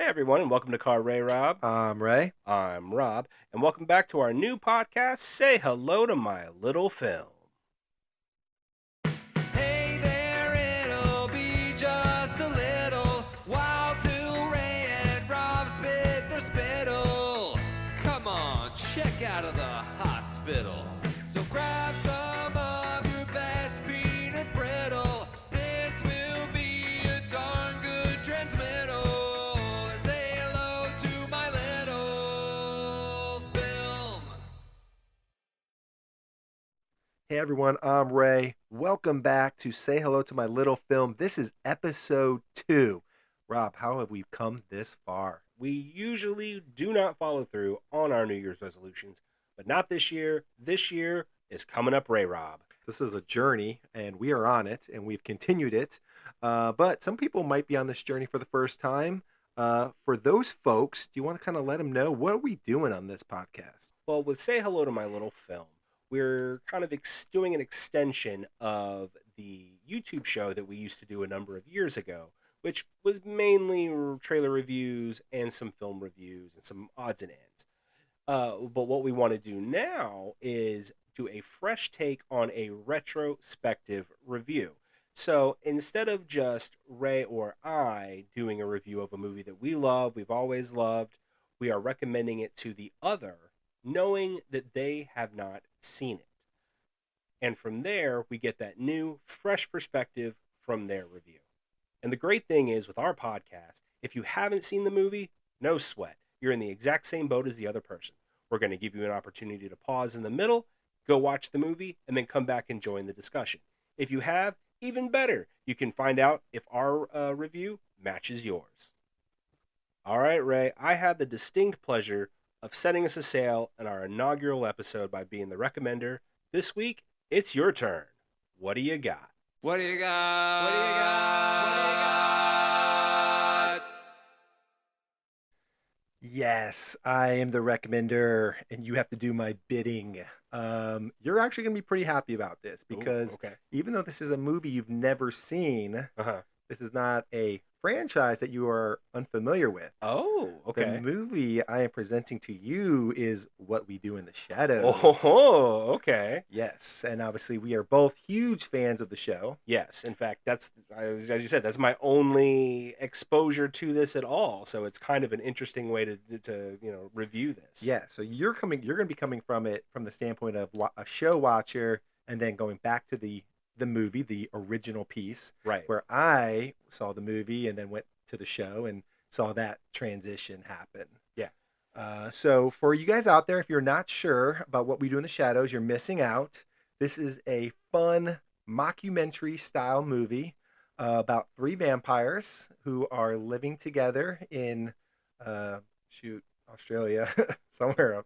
Hey everyone, and welcome to Car Ray Rob. Ray. I'm Rob, and welcome back to our new podcast, Say Hello to My Little Film. Hey there, it'll be just a little while till Ray and Rob spit their spittle. Come on, check out of the hospital. So grab some of your best peanut brittle. This will be a darn good transmittal. And say hello to my little film. Hey everyone, I'm Ray. Welcome back to Say Hello to My Little Film. This is episode 2. Rob, how have we come this far? We usually do not follow through on our New Year's resolutions, but not this year. This year is coming up, Ray Rob. This is a journey, and we are on it, and we've continued it. But some people might be on this journey for the first time. For those folks, do you want to kind of let them know what are we doing on this podcast? Well, with Say Hello to My Little Film, we're kind of doing an extension of the YouTube show that we used to do a number of years ago, which was mainly trailer reviews and some film reviews and some odds and ends. But what we want to do now is do a fresh take on a retrospective review. So instead of just Ray or I doing a review of a movie that we love, we've always loved, we are recommending it to the other, knowing that they have not seen it. And from there, we get that new, fresh perspective from their review. And the great thing is with our podcast, if you haven't seen the movie, no sweat. You're in the exact same boat as the other person. We're going to give you an opportunity to pause in the middle, go watch the movie, and then come back and join the discussion. If you have, even better, you can find out if our review matches yours. All right, Ray, I have the distinct pleasure of setting us a sail in our inaugural episode by being the recommender. This week, it's your turn. What do you got? What do you got? What do you got? What do you got? Yes, I am the recommender, and you have to do my bidding. You're actually going to be pretty happy about this because okay. even though this is a movie you've never seen, Uh-huh. this is not a franchise that you are unfamiliar with. Oh, The okay. movie I am presenting to you is What We Do in the Shadows. Oh, okay. Yes, and obviously we are both huge fans of the show. Yes, in fact, that's as you said, that's my only exposure to this at all. So it's kind of an interesting way to review this. Yeah, so you're going to be coming from it from the standpoint of a show watcher and then going back to the movie, the original piece, Right. where I saw the movie and then went to the show and saw that transition happen. Yeah. So for you guys out there, if you're not sure about What We Do in the Shadows, you're missing out. This is a fun mockumentary style movie about 3 vampires who are living together in Australia, somewhere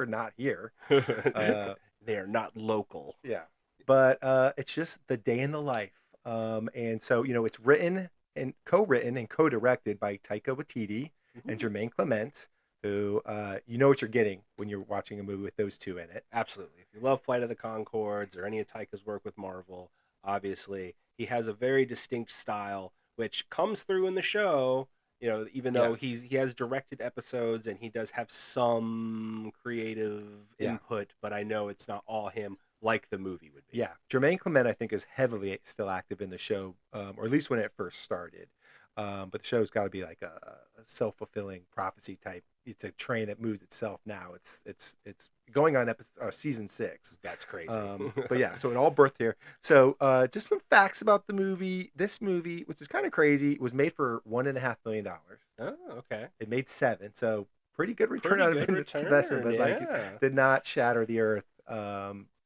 not here. They are not local. Yeah, but it's just the day in the life. And so it's written and co-written and co-directed by Taika Waititi and Jermaine Clement, who you know what you're getting when you're watching a movie with those two in it. Absolutely. If you love Flight of the Conchords or any of Taika's work with Marvel, obviously he has a very distinct style, which comes through in the show. Even though Yes. he has directed episodes and he does have some creative Yeah. input, but I know it's not all him like the movie would be. Yeah, Jermaine Clement, I think, is heavily still active in the show, or at least when it first started. But the show's got to be like a self-fulfilling prophecy type. It's a train that moves itself now. It's going on season 6. That's crazy. But yeah, so it all birthed here. So just some facts about the movie. This movie, which is kind of crazy, was made for $1.5 million. Oh, okay. It made 7, so pretty good return Pretty on good investment. But like, yeah. it did not shatter the earth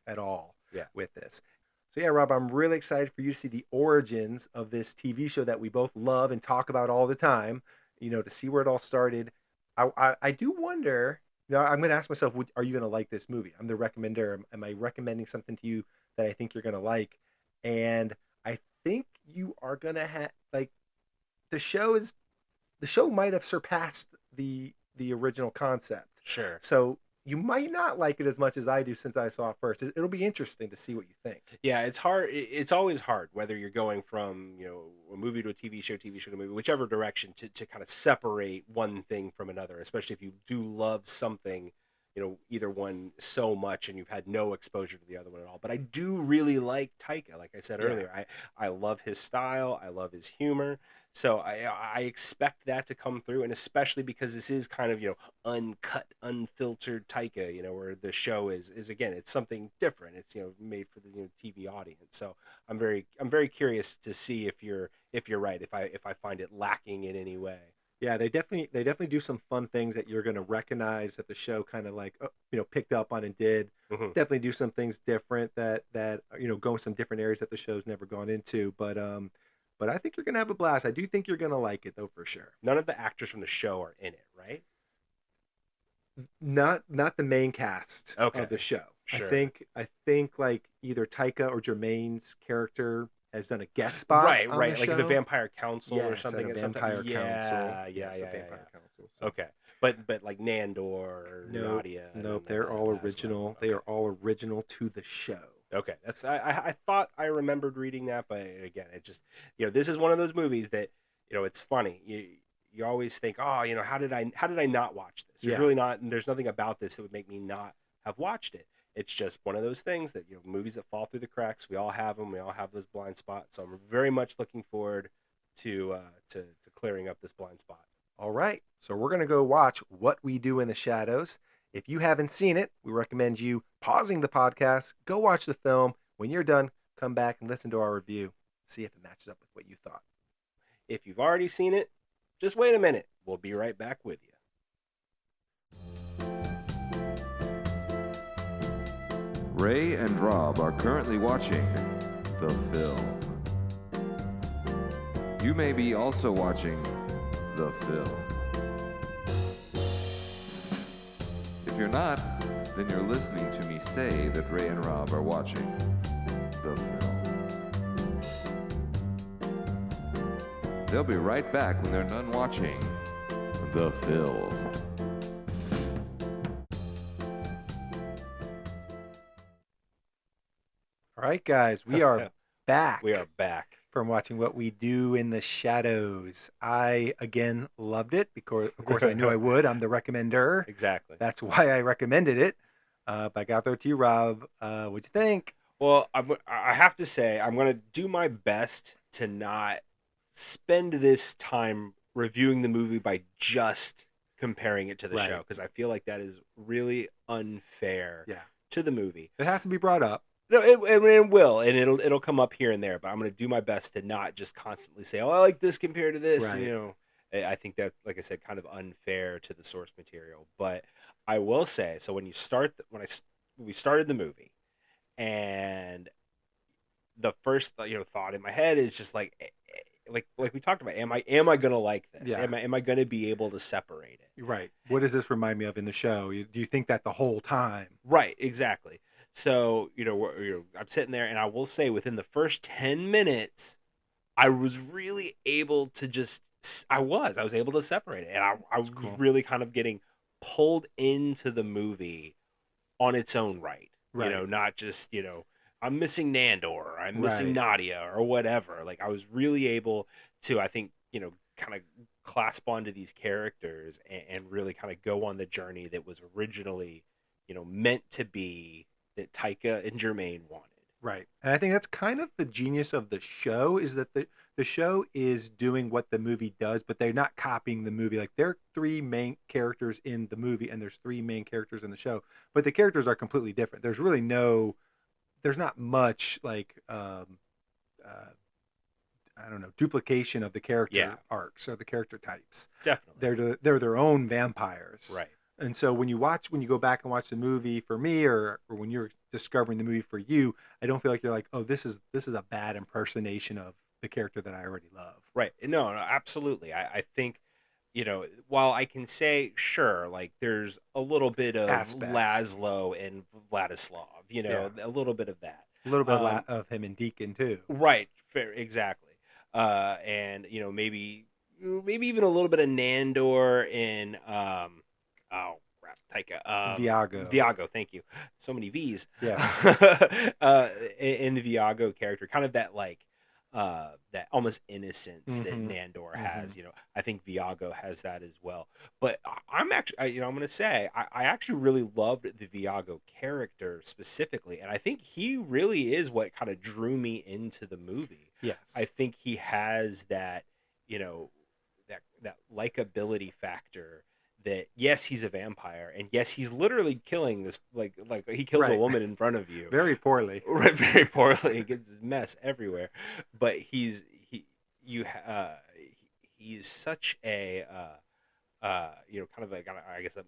at all Yeah. with this. So yeah, Rob, I'm really excited for you to see the origins of this TV show that we both love and talk about all the time. To see where it all started. I do wonder. I'm going to ask myself, are you going to like this movie? I'm the recommender. Am I recommending something to you that I think you're going to like? And I think you are going to have the show might have surpassed the original concept. Sure. So you might not like it as much as I do since I saw it first. It'll be interesting to see what you think. Yeah, it's hard. It's always hard whether you're going from a movie to a TV show to a movie, whichever direction, to kind of separate one thing from another. Especially if you do love something, either one so much and you've had no exposure to the other one at all. But I do really like Taika. Like I said Yeah. earlier, I love his style. I love his humor. So I expect that to come through, and especially because this is kind of uncut, unfiltered Taika, where the show is again, it's something different. It's made for the TV audience. So I'm very curious to see if you're right, if I find it lacking in any way. Yeah, they definitely do some fun things that you're going to recognize that the show kind of like picked up on and did. Mhm. Definitely do some things different that go in some different areas that the show's never gone into. But I think you're going to have a blast. I do think you're going to like it though, for sure. None of the actors from the show are in it, right? Not the main cast Okay. of the show. Sure. I think like either Taika or Jermaine's character has done a guest spot. Right, on right, the like show. the Vampire Council or Yes, something. at a at some time. Vampire Council. Yeah, Yes, yeah, a Vampire yeah. Council. So. Okay, but like Nandor or Nope, Nadia. nope, and they're that- all that's original. level. They Okay. are all original to the show. Okay, that's I thought I remembered reading that, but again, it just this is one of those movies that it's funny. You always think, oh, how did I not watch this? There's Yeah. really not. There's nothing about this that would make me not have watched it. It's just one of those things that movies that fall through the cracks. We all have them. We all have those blind spots. So I'm very much looking forward to clearing up this blind spot. All right, so we're going to go watch What We Do in the Shadows. If you haven't seen it, we recommend you pausing the podcast, go watch the film. When you're done, come back and listen to our review. See if it matches up with what you thought. If you've already seen it, just wait a minute. We'll be right back with you. Ray and Rob are currently watching the film. You may be also watching the film. If you're not, then you're listening to me say that Ray and Rob are watching the film. They'll be right back when they're done watching the film. All right, guys, we are back. We are back. From watching What We Do in the Shadows. I, again, loved it because, of course, I knew I would. I'm the recommender. Exactly. That's why I recommended it. But I got there to you, Rob. What'd you think? Well, I have to say, I'm going to do my best to not spend this time reviewing the movie by just comparing it to the Right. show, because I feel like that is really unfair Yeah. to the movie. It has to be brought up. No, it will, and it'll come up here and there, but I'm going to do my best to not just constantly say, "Oh, I like this compared to this." Right. I think that, like I said, kind of unfair to the source material. But I will say, so when we started the movie, and the first thought in my head is just like we talked about, am I gonna like this? Yeah. Am I gonna be able to separate it? You're right. What does this remind me of in the show? Do you think that the whole time? Right, exactly. So, I'm sitting there, and I will say within the first 10 minutes, I was really able to I was able to separate it. And I was cool. really kind of getting pulled into the movie on its own right. Right. Not just, I'm missing Nandor, or I'm missing Right. Nadia, or whatever. Like, I was really able to, I think, kind of clasp onto these characters and really kind of go on the journey that was originally, meant to be, that Taika and Jermaine wanted. Right. And I think that's kind of the genius of the show, is that the show is doing what the movie does, but they're not copying the movie. Like, there are three main characters in the movie, and there's three main characters in the show, but the characters are completely different. There's not much like I don't know, duplication of the character arcs or the character types. Definitely. They're their own vampires. Right. And so when you go back and watch the movie for me, or when you're discovering the movie for you, I don't feel like you're like, oh, this is a bad impersonation of the character that I already love. Right. No, absolutely. I think, while I can say, sure, like there's a little bit of Aspects. Laszlo and Vladislav, Yeah. a little bit of that. A little bit of him and Deacon too. Right. Fair, exactly. And, maybe even a little bit of Nandor in, oh crap, Taika. Viago. Viago, thank you. So many V's. Yeah. In the Viago character, kind of that like that almost innocence that Mhm. Nandor Mhm. has. I think Viago has that as well. But I'm actually, I'm going to say, I actually really loved the Viago character specifically, and I think he really is what kind of drew me into the movie. Yes. I think he has that, that likability factor. That yes, he's a vampire, and yes, he's literally killing this like he kills a Right. woman in front of you. Very poorly. Right, very poorly. He gets his mess everywhere, but he's such a kind of like, I guess a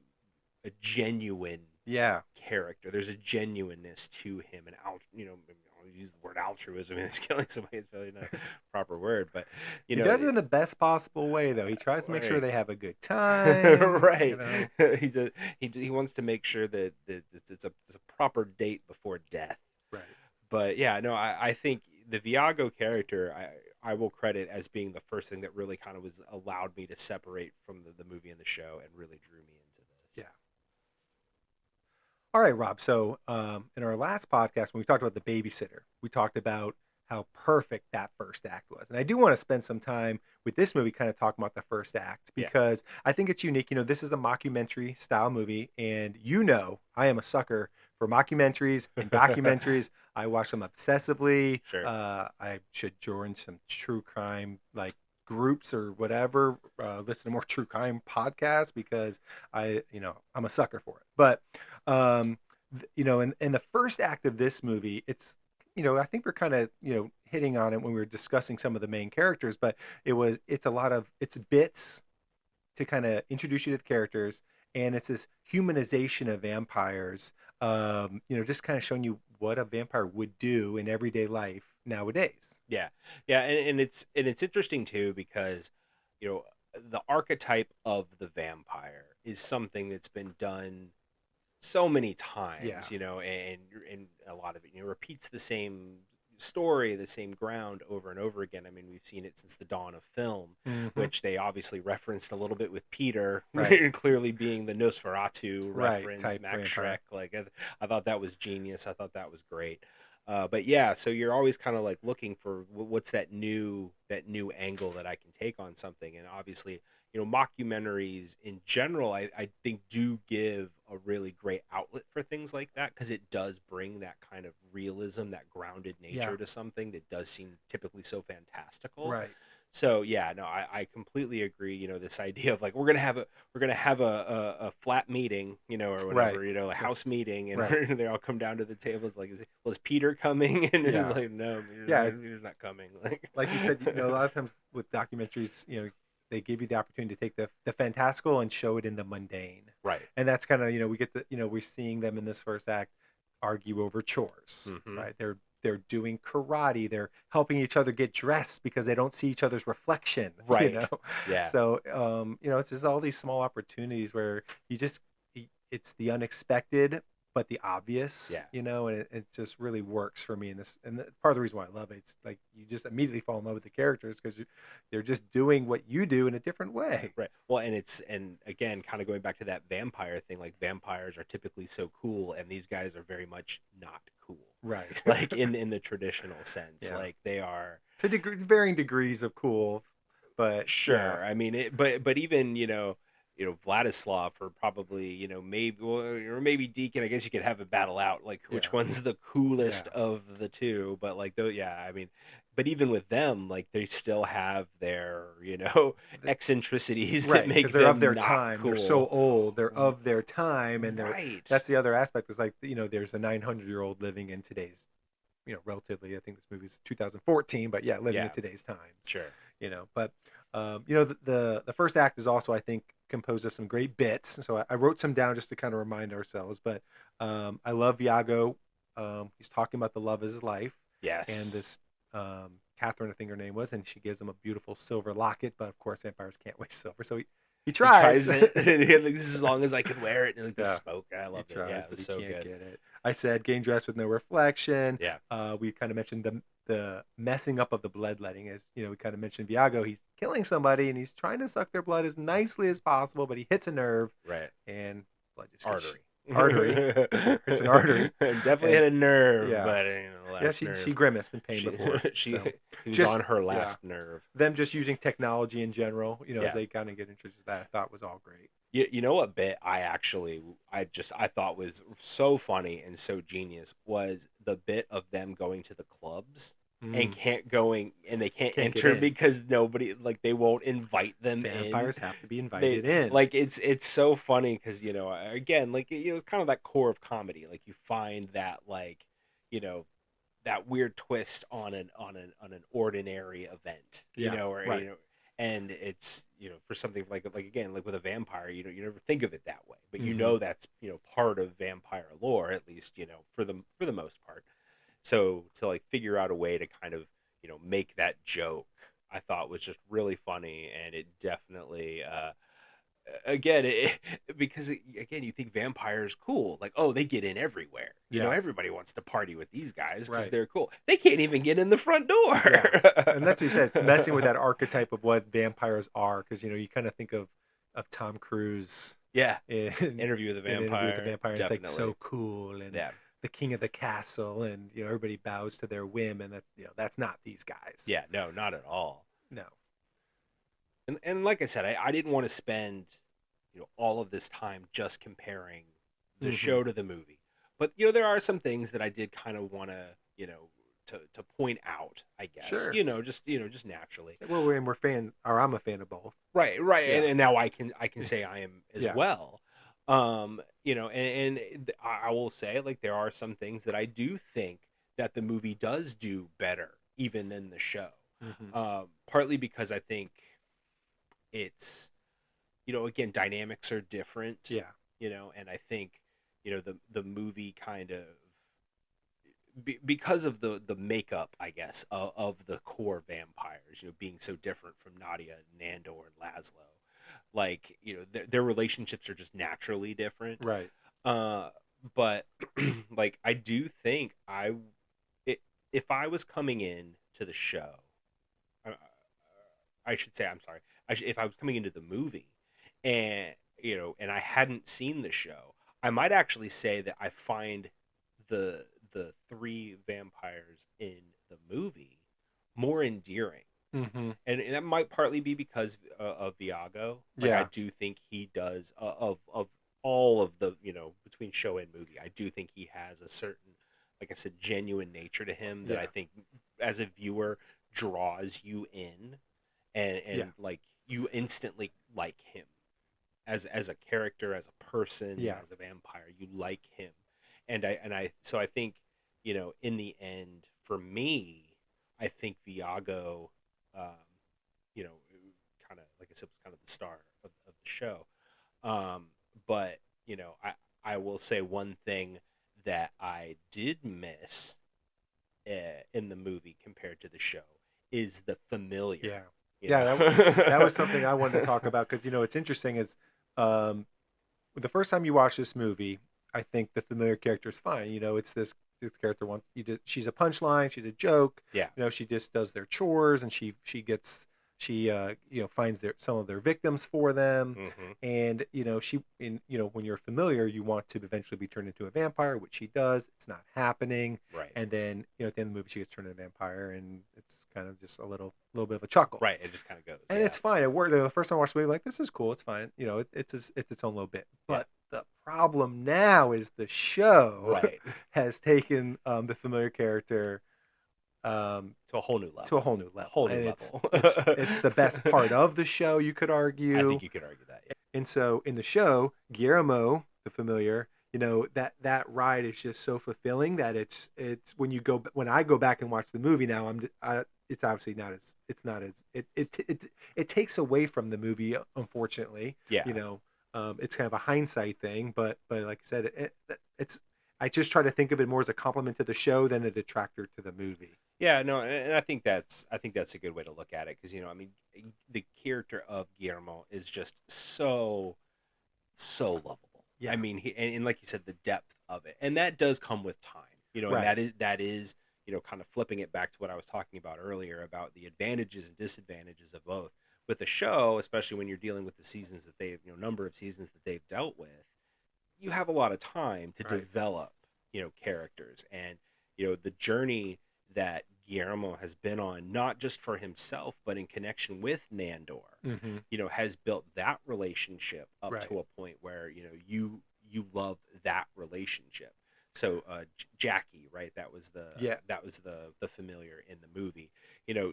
genuine Yeah. character. There's a genuineness to him, and I'll use the word altruism. He's killing somebody. It's really not a proper word, but He does it in the best possible way, though. He tries to make sure Right. they have a good time. Right. You know? He does. He wants to make sure that it's a proper date before death. Right. But yeah, no, I think the Viago character I will credit as being the first thing that really kind of was allowed me to separate from the movie and the show and really drew me into this. Yeah. All right, Rob. So in our last podcast, when we talked about the babysitter, we talked about how perfect that first act was. And I do want to spend some time with this movie kind of talking about the first act Yeah. because I think it's unique. This is a mockumentary style movie, and I am a sucker for mockumentaries and documentaries. I watch them obsessively. Sure. I should join some true crime like groups or whatever, listen to more true crime podcasts because I'm a sucker for it. But in the first act of this movie, it's I think we're kind of hitting on it when we were discussing some of the main characters, but it's bits to kind of introduce you to the characters, and it's this humanization of vampires, just kind of showing you what a vampire would do in everyday life nowadays. Yeah, and it's interesting too because the archetype of the vampire is something that's been done so many times, Yeah. and a lot of it repeats the same story, the same ground over and over again. I mean, we've seen it since the dawn of film, Mhm. which they obviously referenced a little bit with Peter, Right. clearly being the Nosferatu Right, reference, type Max vampire. Schreck. Like I thought that was genius. I thought that was great. But yeah, so you're always kind of like looking for what's that new angle that I can take on something, and obviously, mockumentaries in general, I think do give a really great outlet for things like that because it does bring that kind of realism, that grounded nature Yeah. to something that does seem typically so fantastical. Right. So yeah, no, I completely agree. This idea of like we're gonna have a flat meeting, or whatever, Right. a house meeting, and Right. they all come down to the table. It's like, is Peter coming? And Yeah. it's like, no, Yeah. Peter's not coming. Like you said, a lot of times with documentaries, they give you the opportunity to take the fantastical and show it in the mundane. Right. And that's kind of, we get we're seeing them in this first act argue over chores, Mhm. right? They're doing karate. They're helping each other get dressed because they don't see each other's reflection. Right. Yeah. So, it's just all these small opportunities where it's the unexpected, but the obvious, Yeah. and it just really works for me in this. And part of the reason why I love it, it's like you just immediately fall in love with the characters because they're just doing what you do in a different way. Right. Well, and again, kind of going back to that vampire thing, like vampires are typically so cool, and these guys are very much not cool. Right. Like in the traditional sense, Yeah. like they are To varying degrees of cool, but sure. yeah. I mean, but even Vladislav or probably maybe or maybe Deacon. I guess you could have a battle out like which Yeah. one's the coolest Yeah. of the two. But like though, yeah, I mean, but even with them, like they still have their eccentricities that Right, make because they're them of their not time. cool. They're so old. They're of their time, and right. that's the other aspect. Is like there's a 900-year-old living in today's, relatively. I think this movie's 2014, but yeah, living Yeah. in today's times. Sure. But the first act is also, I think, composed of some great bits. So I wrote some down just to kind of remind ourselves. But I love Viago. He's talking about the love of his life. Yes. And this Catherine, I think her name was, and she gives him a beautiful silver locket. But of course, vampires can't wear silver, so he tries. He tries it, and he, like, this is as long as I can wear it, and like the Yeah. smoke. I loved He it. Yeah, tries, it but was he so can't good. get it. I said getting dressed with no reflection. Yeah. We kind of mentioned the messing up of the bloodletting. As we kind of mentioned Viago, he's killing somebody and he's trying to suck their blood as nicely as possible, but he hits a nerve, Right. and blood just Artery. Artery. It's an artery. Definitely hit a nerve, yeah. but last Yeah, nerve. she grimaced in pain before. She So was just on her last nerve. them just using technology in general, as Yeah. they kind of get introduced to that, I thought was all great. You know what bit I thought was so funny and so genius was the bit of them going to the clubs and they can't Can't get enter in. because nobody, like, they won't invite them in. Vampires have to be invited in. Like, it's so funny because again, like, kind of that core of comedy, like you find that, like, that weird twist on an ordinary event, or right. and it's for something like again, like with a vampire, you never think of it that way, but Mhm. that's part of vampire lore, at least for the most part. So to like figure out a way to kind of make that joke, I thought was just really funny, and it definitely again, because again, you think vampires cool, like, oh, they get in everywhere. Yeah. Everybody wants to party with these guys because Right. they're cool. They can't even get in the front door. Yeah. And that's what you said. It's messing with that archetype of what vampires are, because you kind of think of Tom Cruise. Yeah. In Interview with the Vampire. And it's like so cool, and Yeah. the king of the castle, and everybody bows to their whim, and that's not these guys. Yeah, no, not at all. No. And like I said, I didn't want to spend all of this time just comparing the Mhm. show to the movie. But there are some things that I did kind of want to to point out, I guess. Sure. Just naturally. Well, we're fan, or I'm a fan of both. Right. Yeah. And now I can say I am as Yeah. well. And I will say, like, there are some things that I do think that the movie does do better even than the show. Mhm. Partly because I think it's again, dynamics are different. Yeah. And I think the movie kind of because of the makeup, I guess, of the core vampires, being so different from Nadia, Nandor, and Laszlo, like their relationships are just naturally different. Right. But like, I do think if I was coming in to the show, I should say, I'm sorry, if I was coming into the movie and and I hadn't seen the show, I might actually say that I find the three vampires in the movie more endearing. Mm-hmm. And that might partly be because of Viago. Like, Yeah. I do think he does of all of the between show and movie, I do think he has a certain, like I said, genuine nature to him that I think as a viewer draws you in, and like you instantly like him as a character, as a person, as a vampire. You like him, and I think in the end, for me, I think Viago, kind of, like I said, was kind of the star of the show. But I will say one thing that I did miss in the movie compared to the show is the familiar. That was something I wanted to talk about, because it's interesting is the first time you watch this movie, I think the familiar character is fine. It's this character wants she's a punchline, she's a joke. Yeah. She just does their chores, and she finds some of their victims for them. Mm-hmm. And when you're familiar, you want to eventually be turned into a vampire, which she does. It's not happening. Right. And then at the end of the movie, she gets turned into a vampire, and it's kind of just a little bit of a chuckle. Right. It just kind of goes. And it's fine. It worked. The first time I watched the movie, like, this is cool. It's fine. It's its own little bit. But the problem now is the show has taken the familiar character to a whole new level. It's the best part of the show, you could argue. I think you could argue that. Yeah. And so in the show, Guillermo, the familiar, that ride is just so fulfilling that it's when I go back and watch the movie now, it's obviously not as it takes away from the movie, unfortunately. Yeah. It's kind of a hindsight thing, but like I said, I just try to think of it more as a compliment to the show than a detractor to the movie. Yeah, no, and I think that's a good way to look at it, because the character of Guillermo is just so lovable. Yeah. I mean, and like you said, the depth of it, and that does come with time. And that is kind of flipping it back to what I was talking about earlier about the advantages and disadvantages of both. With the show, especially when you're dealing with the seasons that they've number of seasons that they've dealt with, you have a lot of time to Right. develop, characters, and the journey that Guillermo has been on, not just for himself, but in connection with Nandor, Mm-hmm. has built that relationship up Right. to a point where you love that relationship. So Jackie, right? Yeah. That was the familiar in the movie.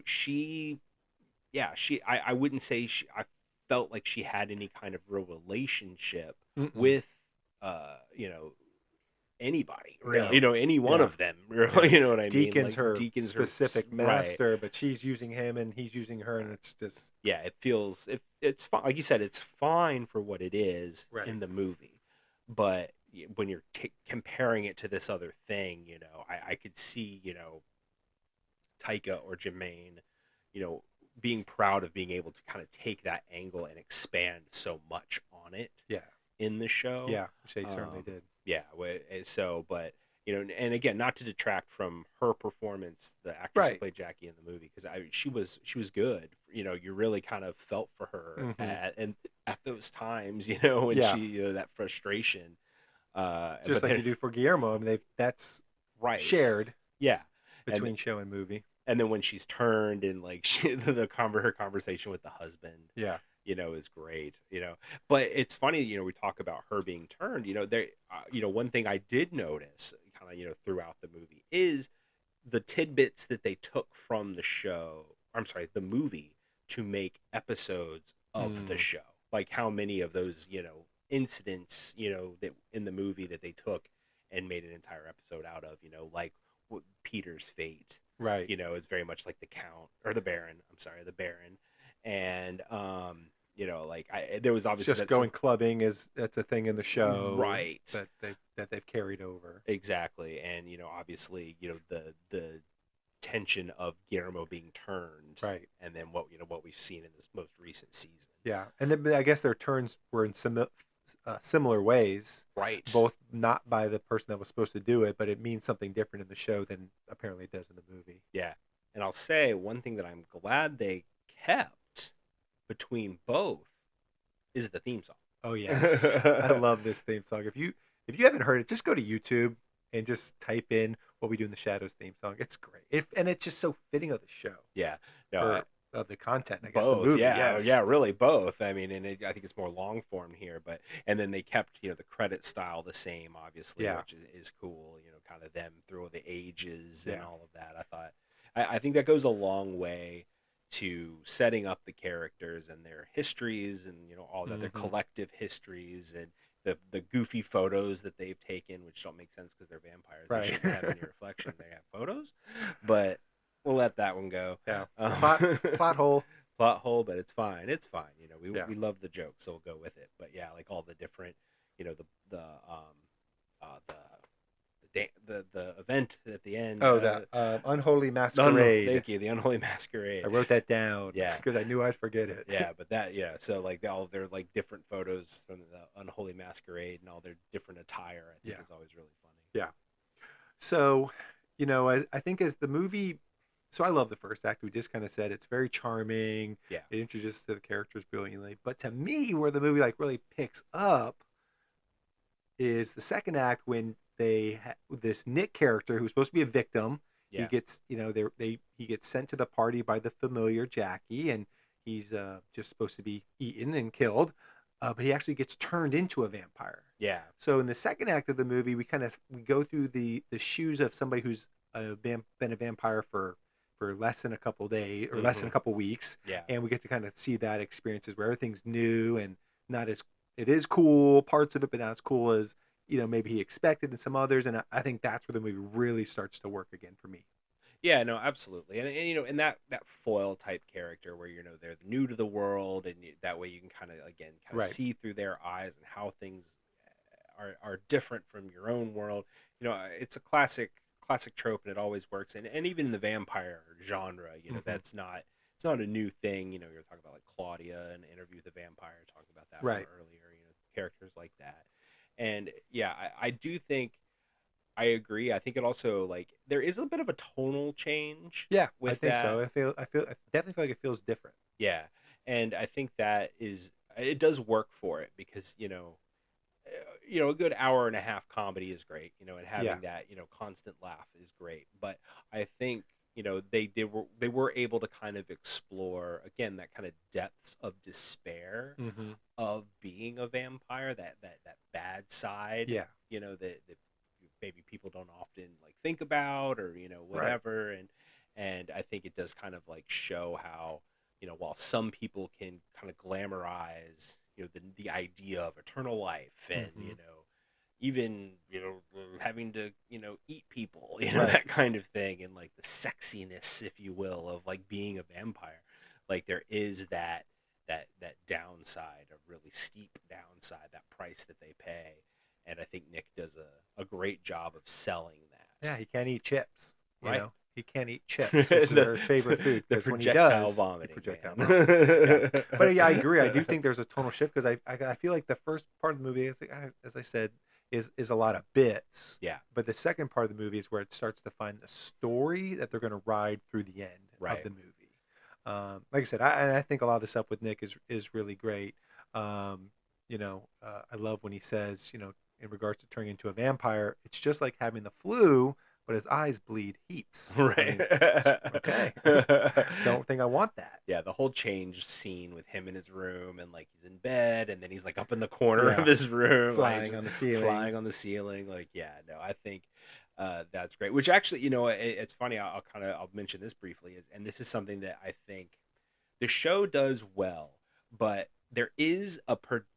She, yeah, I wouldn't say I felt like she had any kind of real relationship Mm-mm. with anybody, really. No. Any one Yeah. of them, really. Yeah. You know what I mean? Deacon's Like her Deacon's her specific right. master, but she's using him and he's using her, and it's just Yeah, it's fine. Like you said, it's fine for what it is Right. in the movie, but when you're comparing it to this other thing, I could see, Taika or Jermaine, being proud of being able to kind of take that angle and expand so much on it yeah, in the show. yeah. She certainly Um, did. yeah. So, but and again, not to detract from her performance, the actress who Right. played Jackie in the movie, because she was good. You really kind of felt for her Mhm. at those times, when Yeah. she that frustration. Just But like then, you do for Guillermo. I mean, that's right, shared yeah, between show and movie. and then when she's turned and like her conversation with the husband, Yeah. is great, but it's funny, we talk about her being turned, there, one thing I did notice kind of, throughout the movie is the tidbits that they took from the show, I'm sorry, the movie, to make episodes of the Mm. show, like how many of those, incidents, that in the movie that they took and made an entire episode out of, like Peter's fate, Right. it's very much like the Count or the Baron. I'm sorry, the Baron, and like there was obviously Just going clubbing that's a thing in the show, right, that they've carried over. exactly, and obviously the tension of Guillermo being turned, Right. and then what we've seen in this most recent season, Yeah, and then I guess their turns were in similar ways, right, both not by the person that was supposed to do it, but it means something different in the show than apparently it does in the movie. yeah, and I'll say one thing that I'm glad they kept between both is the theme song. Oh yes, I love this theme song. If you haven't heard it, just go to YouTube and just type in "What We Do in the Shadows" theme song. It's great. And it's just so fitting of the show Yeah, no, or of the content. I guess both, the movie. yeah, Yes. yeah, really both. I mean, and I think it's more long form here, but and then they kept the credit style the same, obviously, Yeah. which is cool. Kind of them through the ages and Yeah. all of that. I think that goes a long way to setting up the characters and their histories and all that, their Mhm. collective histories, and the goofy photos that they've taken, which don't make sense because they're vampires. They Right. shouldn't have any reflection. They have photos, but we'll let that one go. Yeah. Um, Plot hole. plot hole, but it's fine. It's fine. Yeah. We love the joke, so we'll go with it. But yeah, like all the different, the event at the end. Oh, the Unholy no, Masquerade. thank you, the Unholy Masquerade. I wrote that down. Yeah. Because I knew I'd forget it. Yeah, but so like all their like different photos from the Unholy Masquerade and all their different attire, I think Yeah. is always really funny. Yeah. So, I think as the movie, so I love the first act. We just kind of said it's very charming. Yeah. It introduces the characters brilliantly. But to me, where the movie like really picks up is the second act when this Nick character who's supposed to be a victim. Yeah. He gets, he gets sent to the party by the familiar Jackie, and he's just supposed to be eaten and killed. But he actually gets turned into a vampire. Yeah. So in the second act of the movie, we go through the shoes of somebody who's been a vampire for less than a couple days or less than a couple weeks, Yeah. and we get to kind of see that experiences where everything's new and not as it is cool parts of it, but not as cool as maybe he expected in some others. And I think that's where the movie really starts to work again for me. Yeah, no, absolutely, and that foil type character where they're new to the world, and that way you can kind of Right. see through their eyes and how things are different from your own world. It's a classic trope, and it always works. And even in the vampire genre, Mhm. it's not a new thing. You're talking about like Claudia in Interview with the Vampire, talking about that Right. from earlier. Characters like that, and yeah, I do think. I agree. I think it also there is a bit of a tonal change. Yeah, with I think that. so. I definitely feel like it feels different. Yeah, and I think it does work for it because a good hour and a half comedy is great, and Yeah. having that, constant laugh is great. But I think, they were able to kind of explore again that kind of depths of despair Mm-hmm. of being a vampire, that bad side, Yeah. that maybe people don't often like think about, or Right. whatever. And I think it does kind of like show how, while some people can kind of glamorize, the idea of eternal life, and Mm-hmm. even having to eat people, Right. that kind of thing, and like the sexiness, if you will, of like being a vampire. Like there is that downside, a really steep downside, that price that they pay. And I think Nick does a great job of selling that. Yeah, he can't eat chips. Right. He can't eat chips, which is our favorite food, The because when he projectile does, he vomiting, projectile vomits. Yeah, man. but yeah, I agree. I do think there's a tonal shift, because I feel like the first part of the movie, as I said, is a lot of bits. Yeah. But the second part of the movie is where it starts to find the story that they're going to ride through the end of Right. the movie. Like I said, I think a lot of the stuff with Nick is really great. I love when he says, in regards to turning into a vampire, it's just like having the flu, but his eyes bleed heaps. I Right. mean, okay. Don't think I want that. Yeah, the whole change scene with him in his room, and like he's in bed, and then he's like up in the corner Yeah. of his room, like Flying just on the ceiling. flying on the ceiling. Like, yeah, no, I think that's great. Which actually, it's funny. I'll mention this briefly, and this is something that I think the show does well, but there is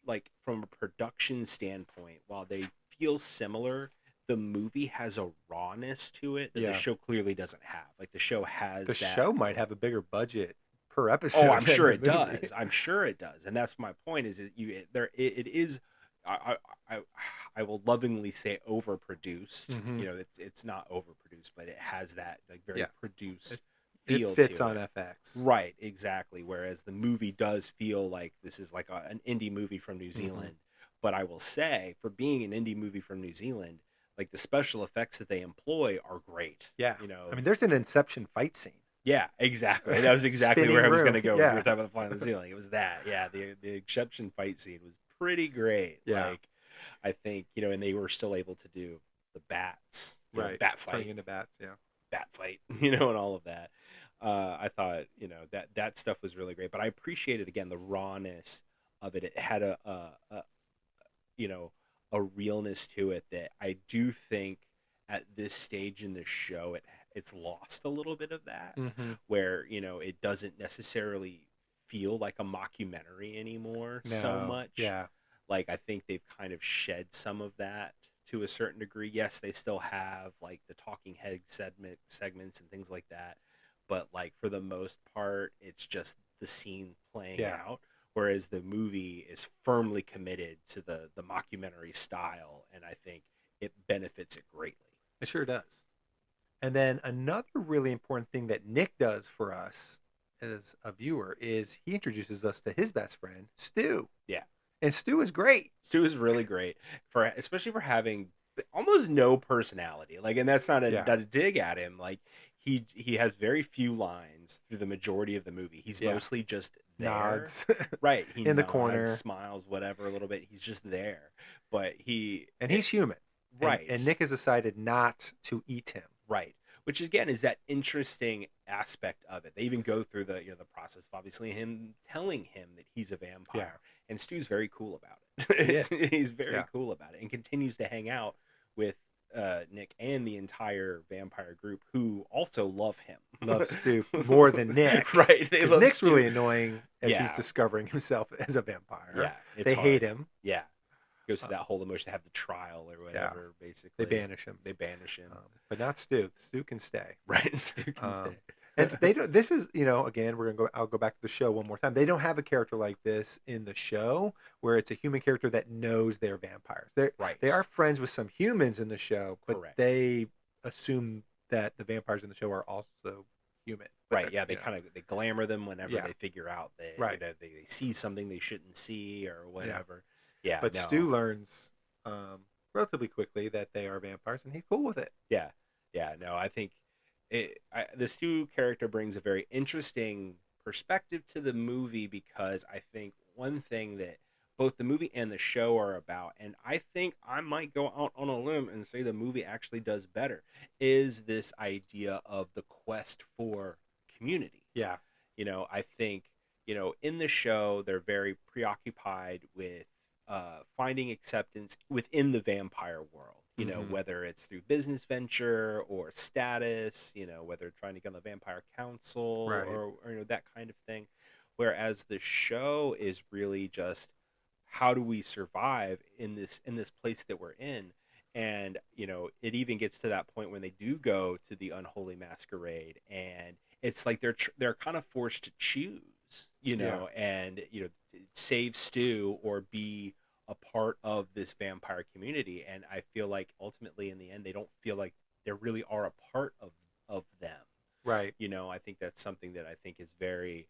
like from a production standpoint, while they feel similar, the movie has a rawness to it that the Yeah. show clearly doesn't have. Like the show has The that. show might have a bigger budget per episode. Oh, I'm than sure the it movie. does. I'm sure it does, and that's my point. Is it is. I will lovingly say overproduced. Mhm. It's not overproduced, but it has that like very Yeah. produced It feel fits to on it. FX. Right, exactly. Whereas the movie does feel like this is like an indie movie from New Zealand. But I will say, for being an indie movie from New Zealand, like the special effects that they employ are great. Yeah. I mean, there's an Inception fight scene. Yeah, exactly. That was exactly Spinning where I was room. going to go. Yeah. We were talking about the fly on the ceiling. It was that. Yeah, the Inception fight scene was pretty great. Yeah. Like, I think, and they were still able to do the bats, Right. bat fight. Turning into bats. Yeah. Bat fight, and all of that. I thought, that stuff was really great, but I appreciated again the rawness of it. It had a realness to it that I do think at this stage in the show it's lost a little bit of that, where it doesn't necessarily feel like a mockumentary anymore so No. much. Yeah. Like I think they've kind of shed some of that to a certain degree. Yes, they still have like the talking head segments and things like that, but like for the most part, it's just the scene playing out. Whereas the movie is firmly committed to the mockumentary style, and I think it benefits it greatly. It sure does. And then another really important thing that Nick does for us as a viewer is he introduces us to his best friend, Stu. Yeah. And Stu is great. Stu is really great, especially for having almost no personality. Like, and that's not a dig at him. Like he has very few lines through the majority of the movie. He's mostly just there. Nods. Right. He in the nods, corner. smiles, whatever, a little bit. He's just there. But he's human. Right. And Nick has decided not to eat him. Right. Which again is that interesting aspect of it. They even go through the the process of obviously him telling him that he's a vampire. Yeah. And Stu's very cool about it. He's very Yeah. cool about it, and continues to hang out with Nick and the entire vampire group, who also love him. Love Stu more than Nick. Right. They love Nick's Stu. really annoying as he's Yeah. discovering himself as a vampire. Yeah. It's They hard. hate him. Yeah. Goes through that whole emotion to have the trial or whatever, basically. They banish him. They banish him. But not Stu. Stu can stay. Right. Stu can stay. And they don't. This is, again, I'll go back to the show one more time. They don't have a character like this in the show, where it's a human character that knows they're vampires. They are friends with some humans in the show, but Correct. they assume that the vampires in the show are also human. But Right. Yeah. They they glamour them whenever Yeah. they figure out that Right. they see something they shouldn't see or whatever. Yeah. But no. Stu learns relatively quickly that they are vampires, and he's cool with it. Yeah. Yeah. No, I think the Stu character brings a very interesting perspective to the movie, because I think one thing that both the movie and the show are about, and I think I might go out on a limb and say the movie actually does better, is this idea of the quest for community. Yeah. I think, in the show, they're very preoccupied with finding acceptance within the vampire world, Mhm. whether it's through business venture or status, whether trying to get on the vampire council Right. or that kind of thing. Whereas the show is really just how do we survive in this place that we're in. And it even gets to that point when they do go to the unholy masquerade, and it's like they're kind of forced to choose, Yeah. and save Stu or be a part of this vampire community. And I feel like ultimately in the end they don't feel like they really are a part of them. Right. I think that's something that I think is very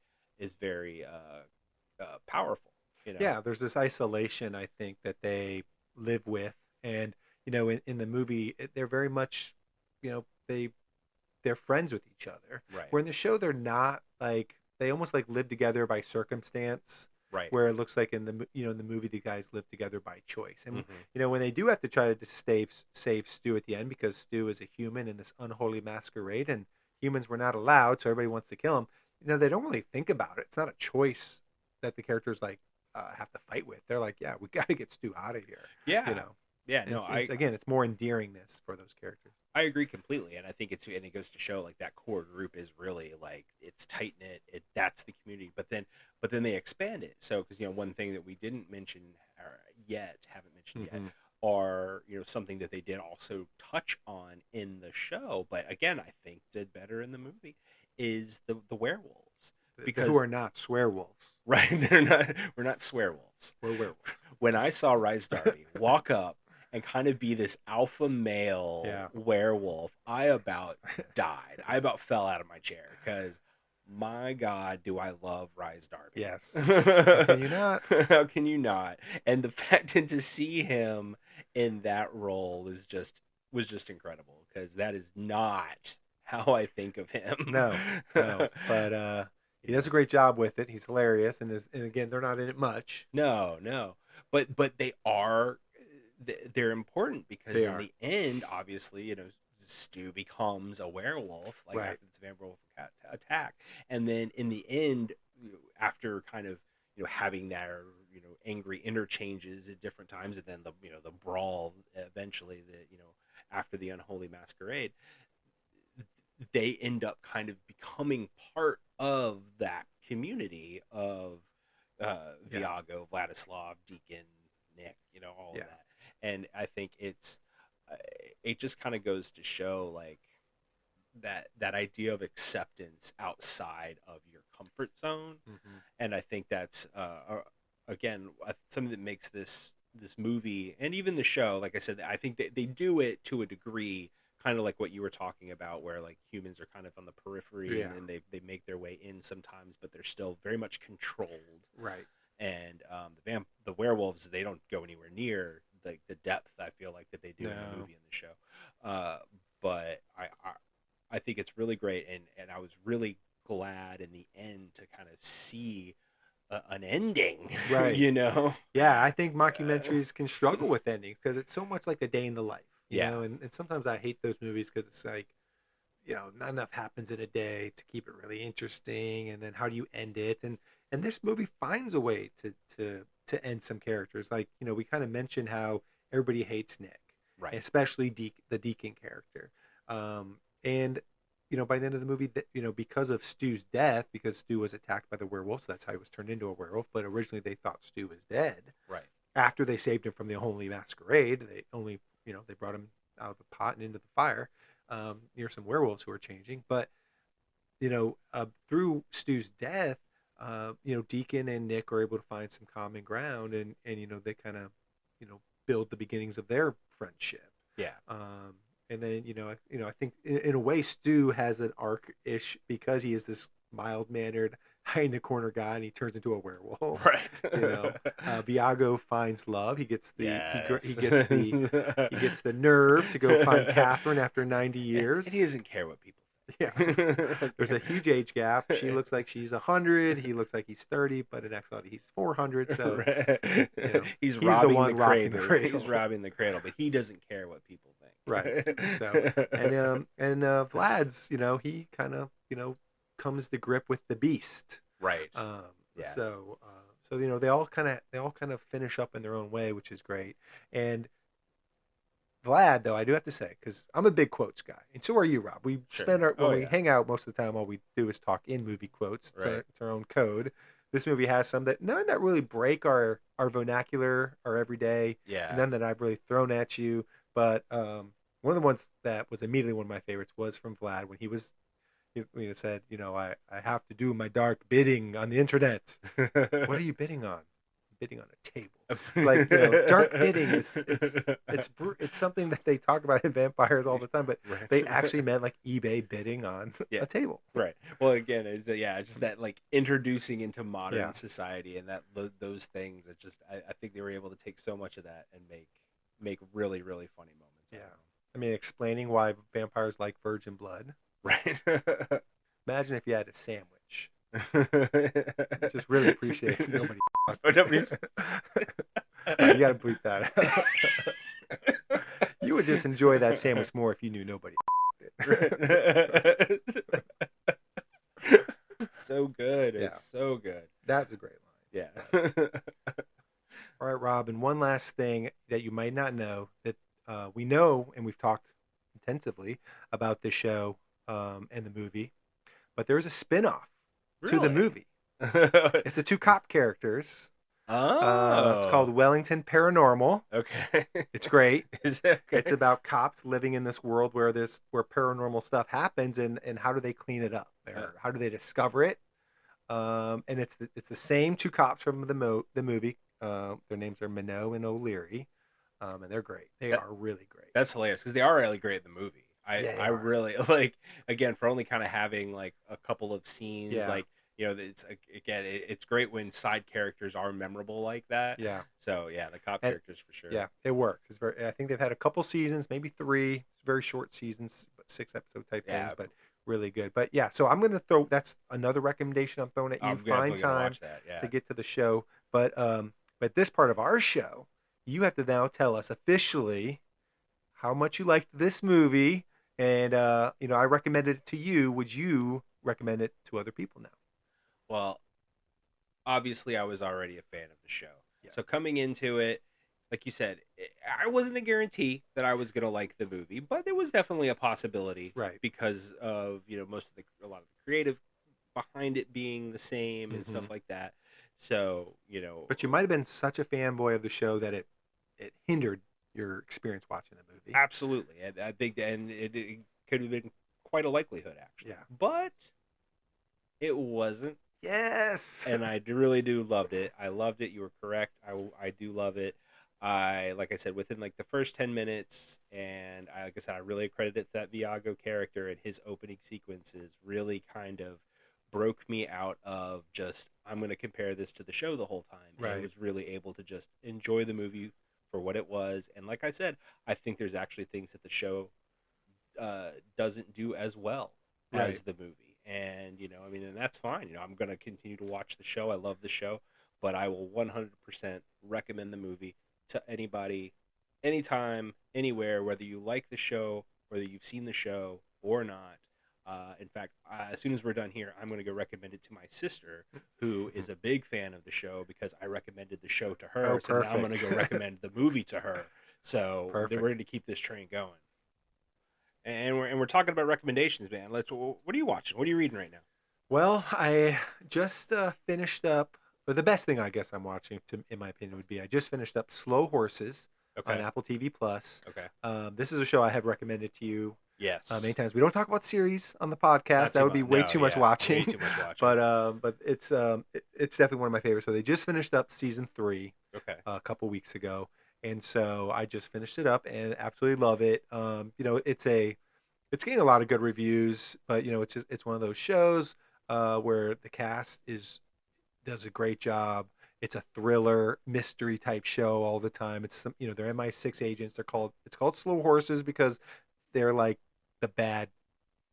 powerful. Yeah, there's this isolation I think that they live with, and in the movie they're very much, they're friends with each other. Right. Where in the show they're not, like they almost like live together by circumstance. Right. Where it looks like in the movie the guys live together by choice, and Mhm. when they do have to try to save Stu at the end because Stu is a human in this unholy masquerade and humans were not allowed, so everybody wants to kill him. They don't really think about it. It's not a choice that the characters like have to fight with. They're like, yeah, we got to get Stu out of here. Yeah. You know, Yeah, and no, it's more endearingness for those characters. I agree completely, and I think it goes to show like that core group is really like it's tight knit. That's the community, but then they expand it. So because one thing that we didn't mention haven't mentioned yet, Mhm. are something that they did also touch on in the show, but again I think did better in the movie, is the werewolves. Because Who are not swearwolves. right, we're not swearwolves. We're werewolves. When I saw Rise Darby walk up and kind of be this alpha male Yeah. werewolf, I about died. I about fell out of my chair because, my God, do I love Rise Darby. Yes. How can you not? How can you not? And the fact that to see him in that role was just incredible, because that is not how I think of him. No. But he does a great job with it. He's hilarious, and again, they're not in it much. No. But they're important, because They in are. the end, obviously, Stu becomes a werewolf, like Right. after this werewolf attack, and then in the end, after kind of having their angry interchanges at different times, and then the brawl eventually, after the unholy masquerade, they end up kind of becoming part of that community of Viago, Vladislav, Deacon, Nick, all Yeah. of that. And I think it just kind of goes to show like that idea of acceptance outside of your comfort zone. Mhm. And I think that's again something that makes this movie and even the show, like I said, I think they do it to a degree, kind of like what you were talking about, where like humans are kind of on the periphery, Yeah. and then they make their way in sometimes, but they're still very much controlled. Right. And the werewolves, they don't go anywhere near like the depth I feel like that they do in the No. movie and the show. But I think it's really great, and I was really glad in the end to kind of see an ending. Right. Yeah, I think Uh, mockumentaries can struggle with endings because it's so much like a day in the life, Yeah. and sometimes I hate those movies because it's like, not enough happens in a day to keep it really interesting, and then how do you end it? And this movie finds a way to end some characters. Like, we kind of mentioned how everybody hates Nick, Right. especially the Deacon character. And by the end of the movie, because of Stu's death, because Stu was attacked by the werewolf, so that's how he was turned into a werewolf. But originally they thought Stu was dead. Right. After they saved him from the unholy masquerade, they brought him out of the pot and into the fire, near some werewolves who were changing. But through Stu's death, Deacon and Nick are able to find some common ground, and they kind of build the beginnings of their friendship. Yeah. And then I think in a way Stu has an arc-ish because he is this mild-mannered, high-in-the-corner guy, and he turns into a werewolf. Right. Viago finds love. He gets the Yes. he gets the nerve to go find Catherine after 90 years. And he doesn't care what people Yeah. There's a huge age gap. She looks like she's 100. He looks like he's 30, but in actuality he's 400. So He's he's the robbing one the rocking the cradle. cradle. He's robbing the cradle, but he doesn't care what people think. Right. So Vlad's, he kind of, comes to grip with the beast. Right. Yeah. So they all kind of finish up in their own way, which is great. And Vlad, though, I do have to say, because I'm a big quotes guy, and so are you, Rob. We spend when we hang out most of the time, all we do is talk in movie quotes. It's our own code. This movie has some none that really break our vernacular, our everyday. Yeah. None that I've really thrown at you. But one of the ones that was immediately one of my favorites was from Vlad when he said, I have to do my dark bidding on the internet. What are you bidding on? Bidding on a table. Like, dark bidding it's something that they talk about in vampires all the time, but they actually meant like eBay bidding on a table. Right. Well, again, it's just that like introducing into modern society and that those things. It just I think they were able to take so much of that and make really, really funny moments. Yeah. I mean, explaining why vampires like virgin blood. Right. Imagine if you had a sandwich. Just really appreciate it. Nobody's. You gotta bleep that out. You would just enjoy that sandwich more if you knew nobody it. It's so good. It's so good. That's a great line. Yeah. All right, Rob, and one last thing that you might not know that we know, and we've talked intensively about this show and the movie, but there's a spin-off to the movie. It's the two cop characters. Oh. It's called Wellington Paranormal. Okay. It's great. Is it okay? It's about cops living in this world where paranormal stuff happens, and how do they clean it up? How do they discover it? And it's the same two cops from the movie. Their names are Minot and O'Leary, and they're great. They are really great. That's hilarious because they are really great in the movie. I really like, again, for only kind of having like a couple of scenes, like, it's great when side characters are memorable like that. Yeah. So the cop characters for sure. Yeah, it works. I think they've had a couple seasons, maybe 3, very short seasons, but 6-episode type things, but really good. But so I'm gonna that's another recommendation I'm throwing at you. Find time to get to the show. But this part of our show, you have to now tell us officially how much you liked this movie. And, I recommended it to you. Would you recommend it to other people now? Well, obviously, I was already a fan of the show. Yeah. So coming into it, like you said, I wasn't a guarantee that I was going to like the movie, but there was definitely a possibility. Right. Because of, a lot of the creative behind it being the same and stuff like that. So, But you might have been such a fanboy of the show that it hindered your experience watching the movie. Absolutely. I think, and it could have been quite a likelihood, actually. Yeah. But it wasn't. Yes. And I really do loved it. I loved it. You were correct. I do love it. Like I said, within like the first 10 minutes, and like I said, I really credit it to that Viago character, and his opening sequences really kind of broke me out of just, I'm going to compare this to the show the whole time. Right. And I was really able to just enjoy the movie for what it was. And like I said, I think there's actually things that the show doesn't do as well as the movie. And, and that's fine. I'm going to continue to watch the show. I love the show, but I will 100% recommend the movie to anybody, anytime, anywhere, whether you like the show, whether you've seen the show or not. In fact, as soon as we're done here, I'm going to go recommend it to my sister, who is a big fan of the show because I recommended the show to her. So now I'm going to go recommend the movie to her. So we're going to keep this train going. And we're talking about recommendations, man. What are you watching? What are you reading right now? Well, I just finished up, or the best thing I guess I'm watching, in my opinion, would be I just finished up Slow Horses on Apple TV Plus. Okay. This is a show I have recommended to you. Yes. Many times. We don't talk about series on the podcast. That would be way too much watching. Way too much watching. But it's definitely one of my favorites. So they just finished up season 3 a couple weeks ago. And so I just finished it up and absolutely love it. It's getting a lot of good reviews, but it's one of those shows where the cast does a great job. It's a thriller mystery type show all the time. It's they're MI6 agents. It's called Slow Horses because they're like the bad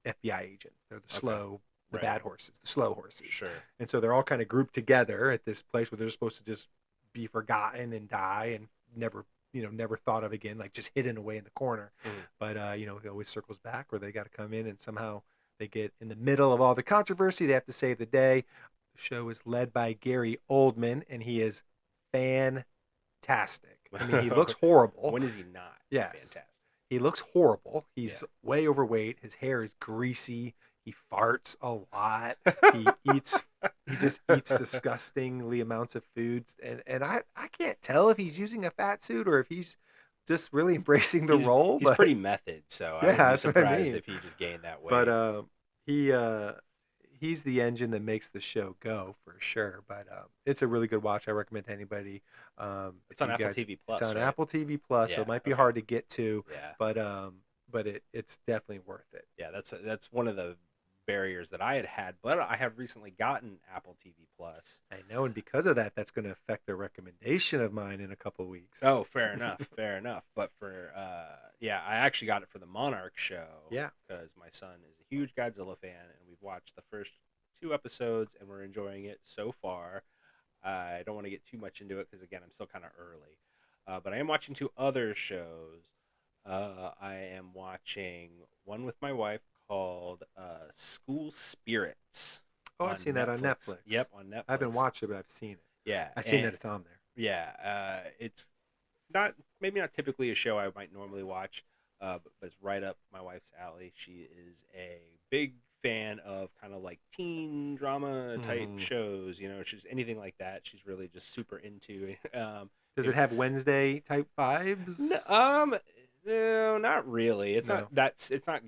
FBI agents. They're the Okay. the Right. bad horses, the slow horses. Sure. And so they're all kind of grouped together at this place where they're supposed to just be forgotten and die and never, never thought of again, like just hidden away in the corner. Mhm. But it always circles back where they got to come in and somehow they get in the middle of all the controversy. They have to save the day. The show is led by Gary Oldman, and he is fantastic. I mean, he looks horrible. When is he not? Yes. Fantastic. He looks horrible. He's Yeah. way overweight. His hair is greasy. He farts a lot. He just eats disgustingly amounts of foods. And I can't tell if he's using a fat suit or if he's just really embracing the role. He's but pretty method, so I Yeah, would be that's what I surprised mean. if he just gained that weight. but he's the engine that makes the show go for sure. But it's a really good watch. I recommend to anybody. It's on Apple TV Plus. It's on right? Apple TV Plus, so Yeah, it might be okay. hard to get to, Yeah. but it's definitely worth it. Yeah, that's one of the barriers that I had, but I have recently gotten Apple TV Plus. I know, and because of that, that's going to affect the recommendation of mine in a couple weeks. Oh, fair enough, fair enough. But for yeah, I actually got it for the Monarch show. Yeah. Because my son is a huge Godzilla fan, and we've watched the first 2 episodes, and we're enjoying it so far. I don't want to get too much into it because again, I'm still kind of early. But I am watching 2 other shows. I am watching one with my wife called School Spirits. Oh, I've seen that on Netflix. Yep, on Netflix. I haven't watched it, but I've seen it. Yeah, I've seen that it's on there. Yeah, it's maybe not typically a show I might normally watch, but it's right up my wife's alley. She is a big fan of kind of like teen drama type shows. She's anything like that. She's really just super into. Does it have Wednesday type vibes? No, not really. It's No. not it's not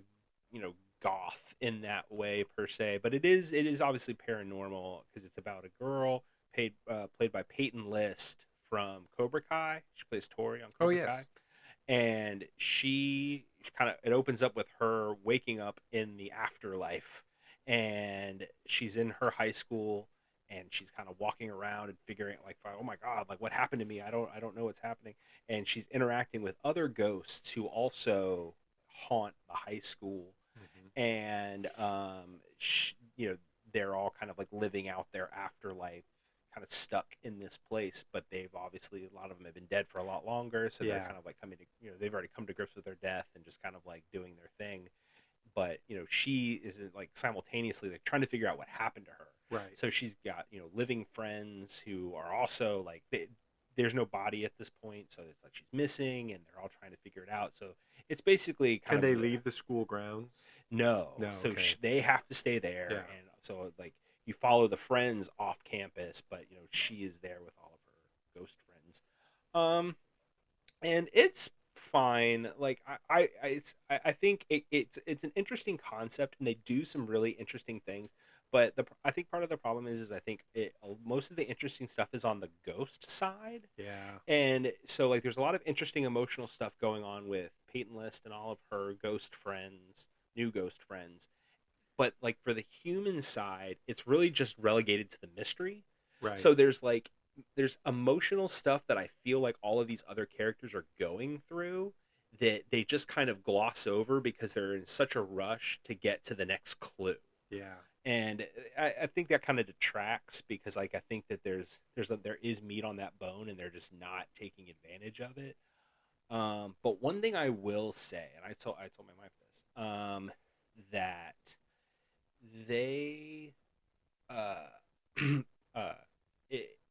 goth in that way per se, but it is obviously paranormal because it's about a girl played by Peyton List from Cobra Kai. She plays Tori on Cobra Kai. And she it opens up with her waking up in the afterlife, and she's in her high school, and she's kind of walking around and figuring like, oh my god, like what happened to me? I don't know what's happening. And she's interacting with other ghosts who also haunt the high school, and they're all kind of like living out their afterlife, kind of stuck in this place, but they've obviously, a lot of them have been dead for a lot longer, so they're kind of like coming to, they've already come to grips with their death and just kind of like doing their thing. But she is like simultaneously like trying to figure out what happened to her. Right. So she's got living friends who are also like there's no body at this point, so it's like she's missing, and they're all trying to figure it out. So it's basically Can they leave the school grounds? No. So okay. they have to stay there, and so like you follow the friends off campus, but she is there with all of her ghost friends. And it's fine. Like I think it's an interesting concept, and they do some really interesting things. But I think part of the problem is I think most of the interesting stuff is on the ghost side. Yeah. And so like there's a lot of interesting emotional stuff going on with Peyton List and all of her ghost friends, new ghost friends. But like for the human side, it's really just relegated to the mystery. Right. So there's emotional stuff that I feel like all of these other characters are going through that they just kind of gloss over because they're in such a rush to get to the next clue. Yeah. And I think that kind of detracts because like I think that there is meat on that bone, and they're just not taking advantage of it. But one thing I will say, and I told my wife this, that they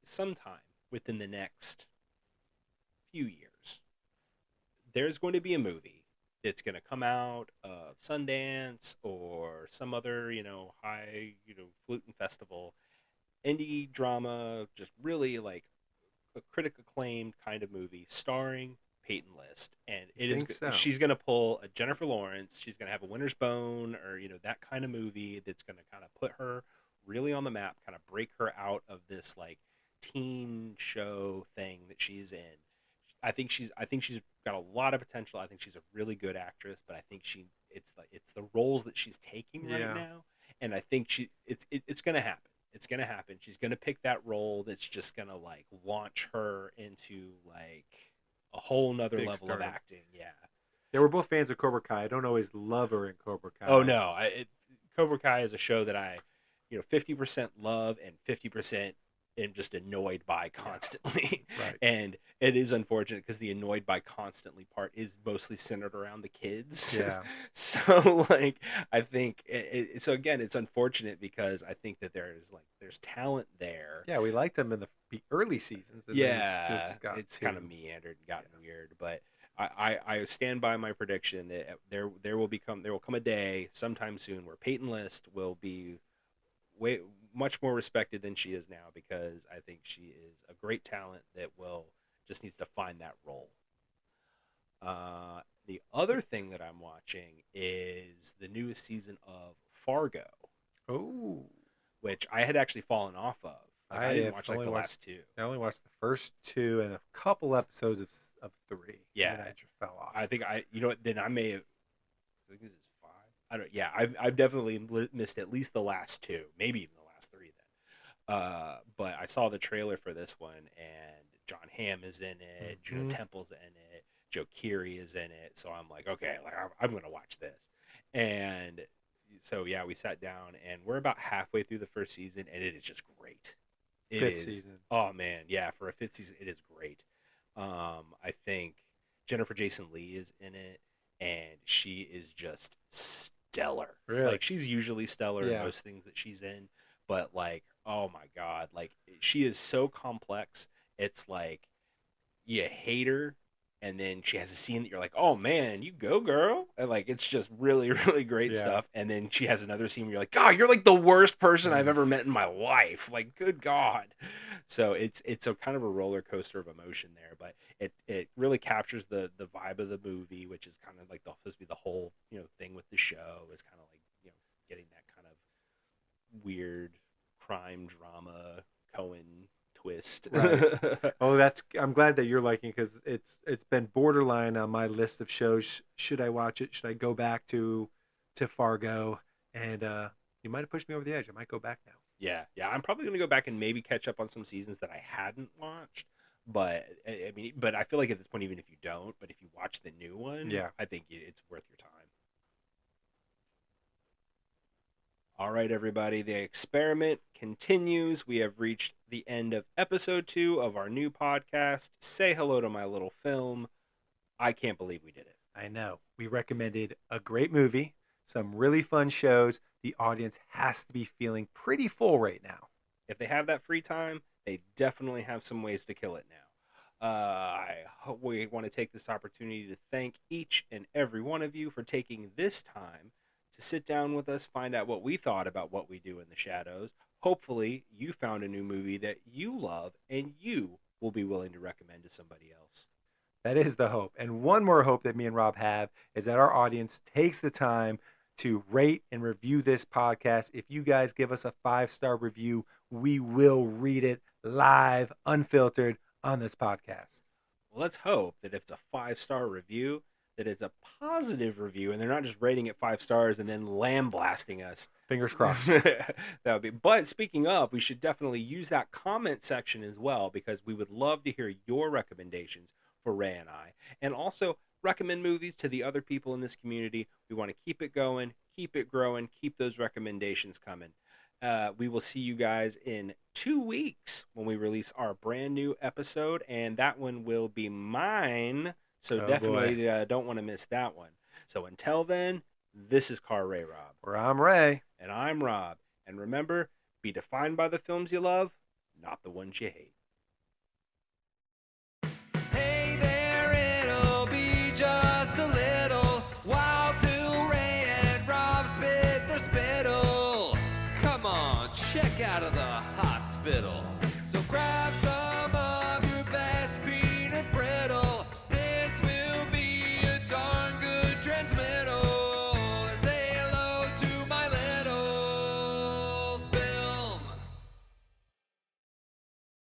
sometime within the next few years, there's going to be a movie that's going to come out of Sundance or some other, high, fluting festival, indie drama, just really like a critic acclaimed kind of movie starring Peyton List. And she's going to pull a Jennifer Lawrence. She's going to have a Winter's Bone or, that kind of movie that's going to kind of put her really on the map, kind of break her out of this like teen show thing that she's in. I think she's got a lot of potential. I think she's a really good actress, but I think it's the roles that she's taking right now, and I think it's going to happen. It's going to happen. She's going to pick that role that's just going to like launch her into like a whole nother level of acting. Yeah. Yeah, we're both fans of Cobra Kai. I don't always love her in Cobra Kai. Oh no, Cobra Kai is a show that I, 50% love and 50% am just annoyed by constantly. Right. And it is unfortunate because the annoyed by constantly part is mostly centered around the kids. Yeah. So like I think so again it's unfortunate because I think that there's talent there. Yeah, we liked him in the early seasons, and then it's just got it's kind of meandered and gotten weird, but I stand by my prediction that there will come a day sometime soon where Peyton List will be way much more respected than she is now because I think she is a great talent that will just needs to find that role. The other thing that I'm watching is the newest season of Fargo, Oh, which I had actually fallen off of. Like, I didn't watch like the last two. I only watched the first two and a couple episodes of three. Yeah, and then I just fell off. I think then I may have. I think this is five. I don't. Yeah, I've definitely missed at least the last two, maybe even the last three. Then, but I saw the trailer for this one, and John Hamm is in it. Mm-hmm. Juno Temple's in it. Joe Keery is in it. So I'm like, okay, like I'm gonna watch this. And so yeah, we sat down, and we're about halfway through the first season, and it is just great. Fifth season. Oh man, yeah, for a fifth season, it is great. I think Jennifer Jason Leigh is in it, and she is just stellar. Really? Like she's usually stellar in most things that she's in, but like, oh my god, like she is so complex. It's like you hate her, and then she has a scene that you're like, oh man, you go girl, and like it's just really really great stuff. And then she has another scene where you're like, God, you're like the worst person I've ever met in my life, like good God. So it's a kind of a roller coaster of emotion there, but it really captures the vibe of the movie, which is kind of like supposed to be the whole thing with the show is kind of like getting that kind of weird crime drama Cohen twist. Right. Oh, I'm glad that you're liking it because it's been borderline on my list of shows. Should I watch it? Should I go back to Fargo? And you might have pushed me over the edge. I might go back now. Yeah. I'm probably gonna go back and maybe catch up on some seasons that I hadn't watched. But I mean, but I feel like at this point, even if you don't, but if you watch the new one, I think it's worth your time. All right, everybody, the experiment continues. We have reached the end of episode 2 of our new podcast, Say Hello to My Little Film. I can't believe we did it. I know. We recommended a great movie, some really fun shows. The audience has to be feeling pretty full right now. If they have that free time, they definitely have some ways to kill it now. We want to take this opportunity to thank each and every one of you for taking this time to sit down with us, find out what we thought about what we do in the shadows. Hopefully, you found a new movie that you love and you will be willing to recommend to somebody else. That is the hope. And one more hope that me and Rob have is that our audience takes the time to rate and review this podcast. If you guys give us a 5-star review, we will read it live, unfiltered on this podcast. Well, let's hope that if it's a 5-star review, that it's a positive review and they're not just rating it 5 stars and then lambasting us. Fingers crossed. That would be. But speaking of, we should definitely use that comment section as well because we would love to hear your recommendations for Ray and I, and also recommend movies to the other people in this community. We want to keep it going, keep it growing, keep those recommendations coming. We will see you guys in 2 weeks when we release our brand new episode, and that one will be mine. So definitely don't want to miss that one. So until then, this is Car Ray Rob. Where I'm Ray. And I'm Rob. And remember, be defined by the films you love, not the ones you hate.